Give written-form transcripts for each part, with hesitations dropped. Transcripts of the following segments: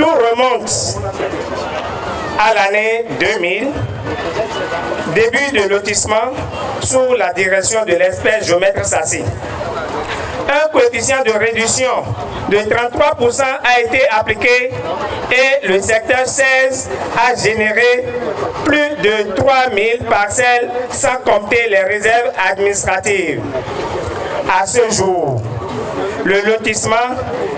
Tout remonte à l'année 2000, début de lotissement sous la direction de l'expert géomètre Sassi. Un coefficient de réduction de 33% a été appliqué et le secteur 16 a généré plus de 3000 parcelles sans compter les réserves administratives. À ce jour, le lotissement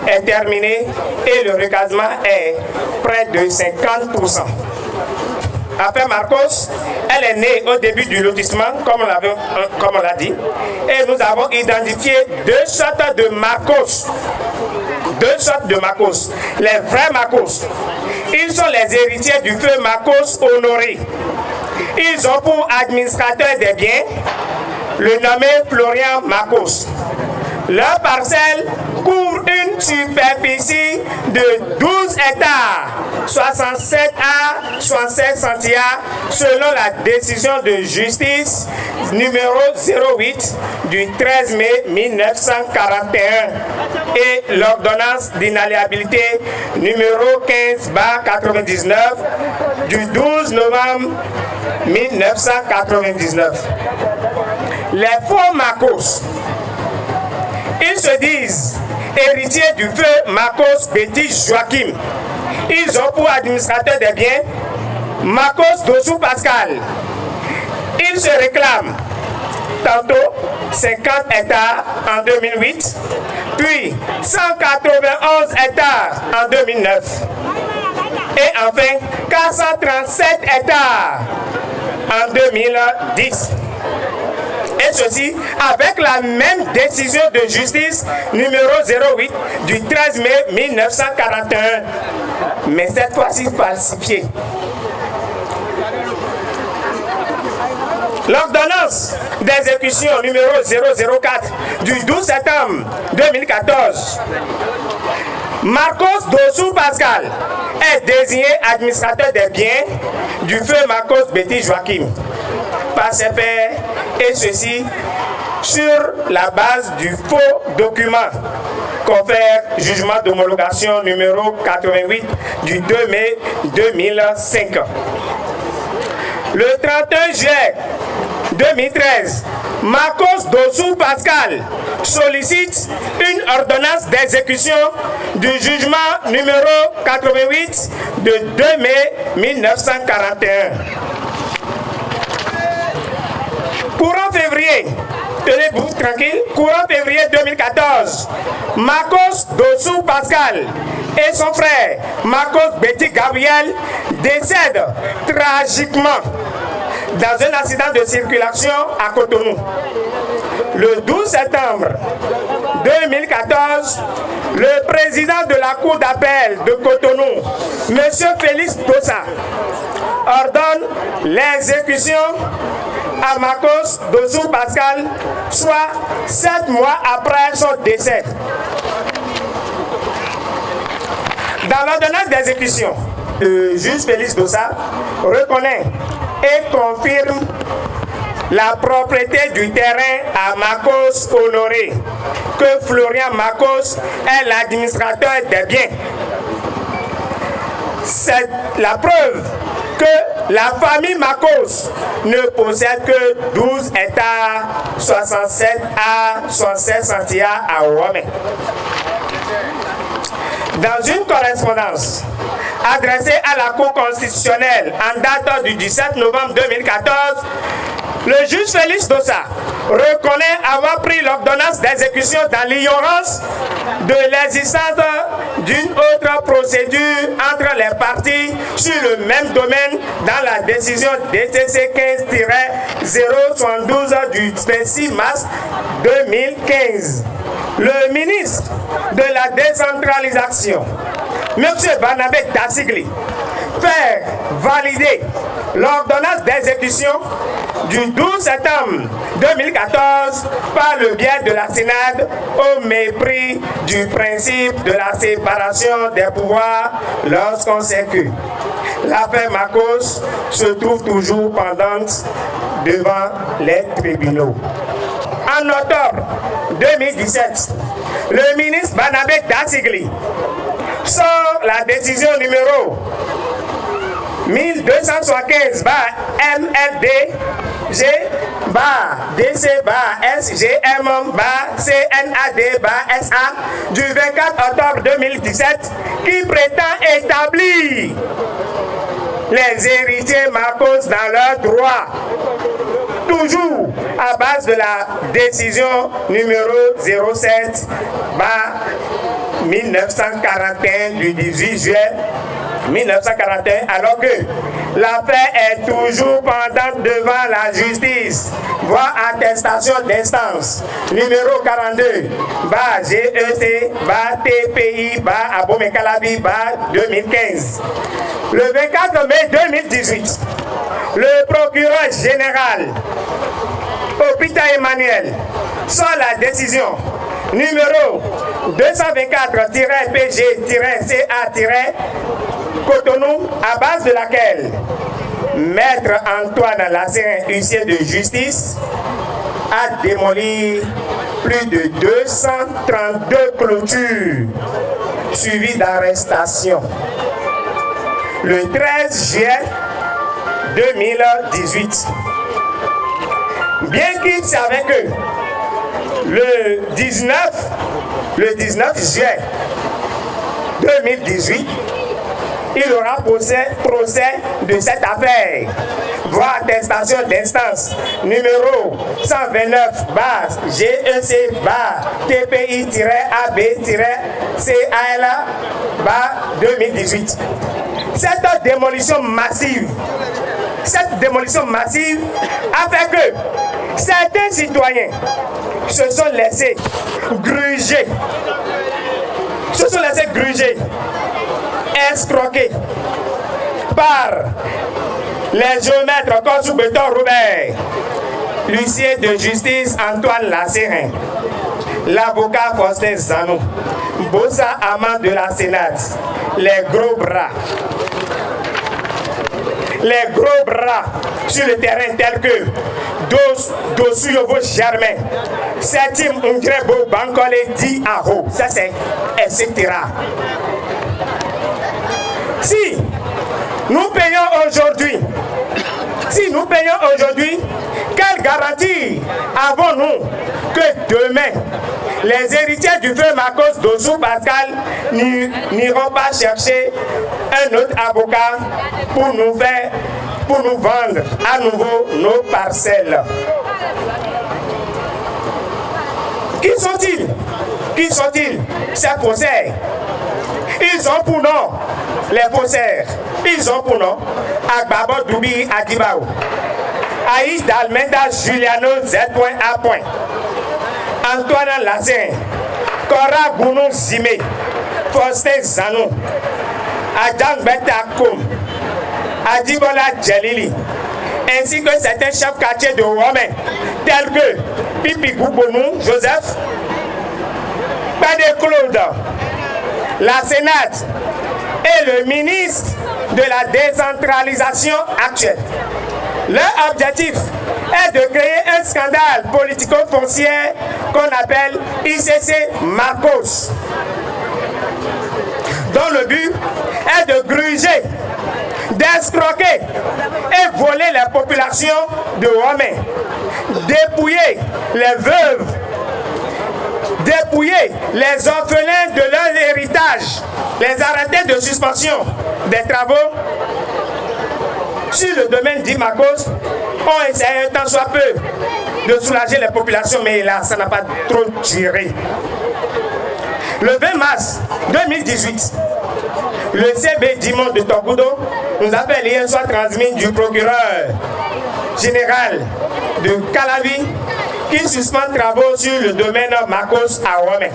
est terminé et le recasement est près de 50%. Après Marcos, elle est née au début du lotissement, comme on l'a dit, et nous avons identifié deux sortes de Marcos. Deux sortes de Marcos. Les vrais Marcos. Ils sont les héritiers du feu Marcos Honoré. Ils ont pour administrateur des biens le nommé Florian Marcos. Leur parcelle couvre une superficie de 12 hectares, 67 à 67 centiares, selon la décision de justice numéro 08 du 13 mai 1941 et l'ordonnance d'inaliabilité numéro 15/99 du 12 novembre 1999. Les faux Marcos, ils se disent héritiers du feu Marcos Betty Joachim. Ils ont pour administrateur des biens Marcos Dossou Pascal. Ils se réclament tantôt 50 hectares en 2008, puis 191 hectares en 2009. Et enfin 437 hectares en 2010. Et ceci avec la même décision de justice numéro 08 du 13 mai 1941, mais cette fois-ci falsifiée. L'ordonnance d'exécution numéro 004 du 12 septembre 2014, Marcos Dossou Pascal est désigné administrateur des biens du feu Marcos Betty Joachim par ses pairs, et ceci sur la base du faux document confère jugement d'homologation numéro 88 du 2 mai 2005. Le 31 juillet 2013, Marcos Dossou Pascal sollicite une ordonnance d'exécution du jugement numéro 88 de 2 mai 1941. Courant février, tenez-vous tranquille, courant février 2014, Marcos Dossou Pascal et son frère Marcos Betty Gabriel décèdent tragiquement dans un accident de circulation à Cotonou. Le 12 septembre 2014, le président de la Cour d'appel de Cotonou, M. Félix Dossa, ordonne l'exécution à Marcos Dossou Pascal, soit 7 mois après son décès. Dans l'ordonnance d'exécution, le juge Félix Dossa reconnaît et confirme la propriété du terrain à Marcos Honoré, que Florian Marcos est l'administrateur des biens. C'est la preuve que la famille Marcos ne possède que 12 hectares, 67 à 67 centiares à Ouamé. Dans une correspondance adressée à la Cour constitutionnelle en date du 17 novembre 2014, le juge Félix Dossa reconnaît avoir pris l'ordonnance d'exécution dans l'ignorance de l'existence d'une autre procédure entre les parties sur le même domaine dans la décision DTC 15-072 du 26 mars 2015. Le ministre de la décentralisation, M. Barnabé Dassigli, fait valider l'ordonnance d'exécution du 12 septembre 2014 par le biais de la Sénat au mépris du principe de la séparation des pouvoirs lorsqu'on s'écue. L'affaire Marcos se trouve toujours pendante devant les tribunaux. En octobre 2017, le ministre Barnabé Dassigli sort la décision numéro 1275 MLD G DC SGM CNAD SA du 24 octobre 2017 qui prétend établir les héritiers Marcos dans leurs droits, toujours à base de la décision numéro 07 1941 du 18 juillet 1941, alors que l'affaire est toujours pendante devant la justice. Voir attestation d'instance numéro 42 GEC TPI Abomey-Calavi 2015. Le 24 mai 2018, le procureur général Hôpital Emmanuel sort la décision numéro 224-PG-CA-Cotonou, à base de laquelle Maître Antoine Lasserin, huissier de justice, a démoli plus de 232 clôtures suivies d'arrestations. Le 13 juillet 2018, bien qu'il savait que le 19 juillet 2018, il aura procès de cette affaire. Voir attestation d'instance numéro 129 GEC TPI-AB-CAL 2018. Cette démolition massive a fait que certains citoyens se sont laissés gruger, escroqués par les géomètres Kosu Béton Robert, l'huissier de justice Antoine Lasserin, l'avocat Faustin Zanou, Bossa Amand de la Sénat, les gros bras sur le terrain tels que Dosu Yovo Germain, Septime Ungrebo Bankole Di Aho, ça c'est etc. Si nous payons aujourd'hui, quelle garantie avons-nous que demain, les héritiers du feu Marcos Dosu Pascal n'iront pas chercher un autre avocat pour nous vendre à nouveau nos parcelles? Qui sont-ils? Ces faussaires. Ils ont pour nom les faussaires. Ils ont pour nom Agbabo Doubi Adibao, Aïd Almenda Juliano Z.A. Antoine Lasserin, Cora Gounou Zime, Faustin Zanou, Adjan Betakoum, Adibola Djelili, ainsi que certains chefs quartiers de Romain, tels que Pipi Goubonou Joseph, Pade Claude, la Sénat et le ministre de la décentralisation actuelle. Leur objectif est de créer un scandale politico-foncier qu'on appelle ICC Marcos, dont le but est de gruger, d'escroquer et voler les populations de Romain, dépouiller les veuves, dépouiller les orphelins de leur héritage, les arrêter de suspension des travaux sur le domaine d'Imacos ont essayé tant soit peu de soulager les populations, mais là, ça n'a pas trop tiré. Le 20 mars 2018, le CB Dimon de Togoudo nous a fait lien soit transmis du procureur général de Calavi qui suspend travaux sur le domaine Marcos à Romain.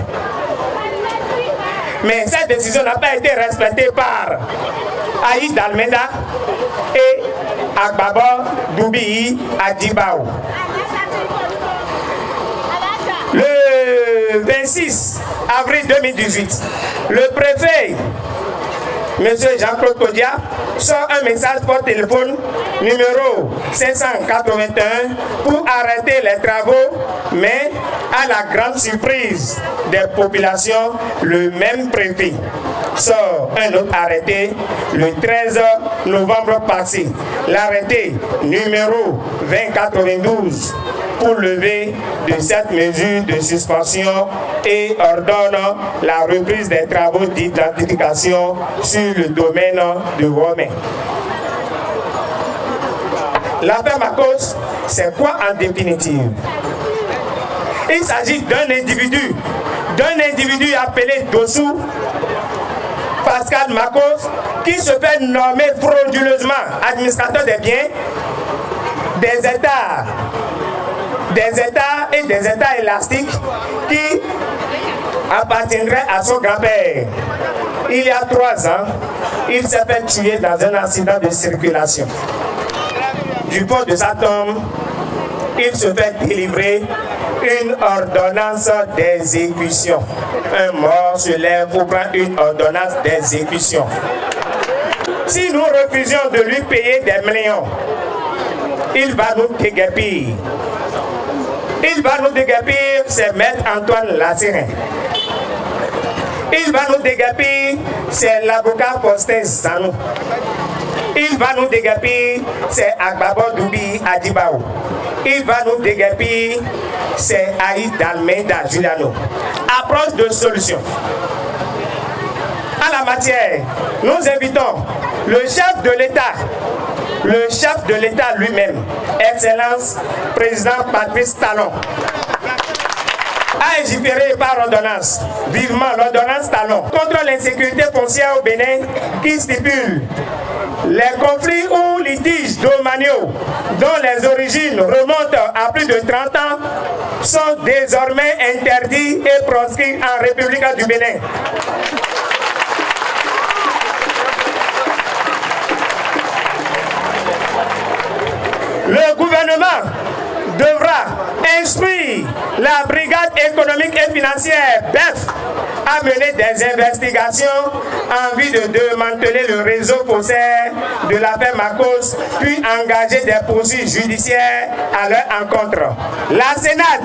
Mais cette décision n'a pas été respectée par Aïd Almenda et Agbabo Doubi Adibao. Le 26 avril 2018, le préfet, M. Jean-Claude Kodia, sort un message par téléphone numéro 581 pour arrêter les travaux, mais à la grande surprise des populations, le même préfet sort un autre arrêté le 13 novembre passé, l'arrêté numéro 2092 pour lever de cette mesure de suspension et ordonne la reprise des travaux d'identification sur le domaine de Womé. L'affaire Makos, c'est quoi en définitive? Il s'agit d'un individu appelé Dossou Pascal Makos, qui se fait nommer frauduleusement administrateur des biens des États et des États élastiques qui appartiendraient à son grand-père. Il y a 3 ans, il s'est fait tuer dans un accident de circulation. Du port de sa tombe, il se fait délivrer une ordonnance d'exécution. Un mort se lève pour prendre une ordonnance d'exécution. Si nous refusions de lui payer des millions, il va nous déguerpir. Il va nous déguerpir, c'est Maître Antoine Lassirin. Il va nous déguerpir, c'est l'avocat Faustin Zanou. Il va nous déguerpir, c'est Agbabo Doubi Adibao. Il va nous déguerpir, c'est Aïd Almeida Juliano. Approche de solution. À la matière, nous invitons le chef de l'État lui-même, Excellence Président Patrice Talon, a légiféré par ordonnance, vivement l'ordonnance Talon, contre l'insécurité foncière au Bénin qui stipule les conflits ou litiges domaniaux dont les origines remontent à plus de 30 ans sont désormais interdits et proscrits en République du Bénin. Le gouvernement devra instruire la brigade économique et financière BEF à mener des investigations en vue de démanteler le réseau faussaire de l'affaire Makos, puis engager des poursuites judiciaires à leur encontre. La Sénat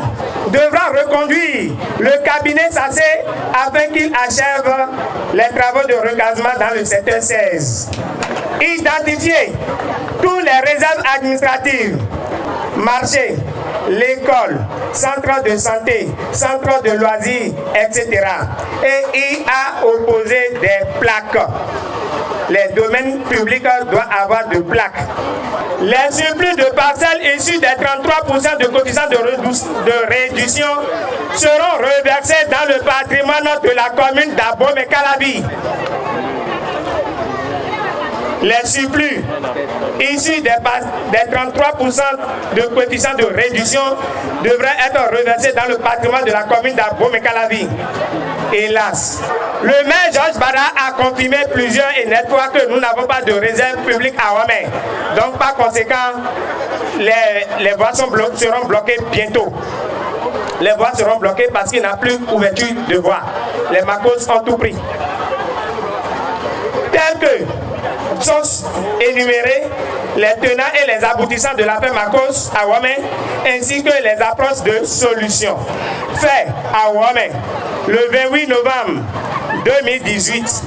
devra reconduire le cabinet Sassé afin qu'il achève les travaux de recasement dans le secteur 16. Identifier tous les réserves administratives, marchés, l'école, centre de santé, centre de loisirs, etc. Et y a opposé des plaques. Les domaines publics doivent avoir de plaques. Les surplus de parcelles issus des 33% de cotisants de réduction seront reversés dans le patrimoine de la commune d'Abom et Calabi. Les surplus issus des 33% de coefficient de réduction devraient être reversés dans le patrimoine de la commune d'Abom et Calavi. Hélas, le maire Georges Bada a confirmé plusieurs et nettes fois que nous n'avons pas de réserve publique à Womé. Donc par conséquent, les voies seront bloquées bientôt. Les voies seront bloquées parce qu'il n'y a plus d'ouverture de voies. Les Makos ont tout pris. Tel que sont énumérés les tenants et les aboutissants de l'affaire Makos à Womé, ainsi que les approches de solutions. Fait à Womé le 28 novembre 2018,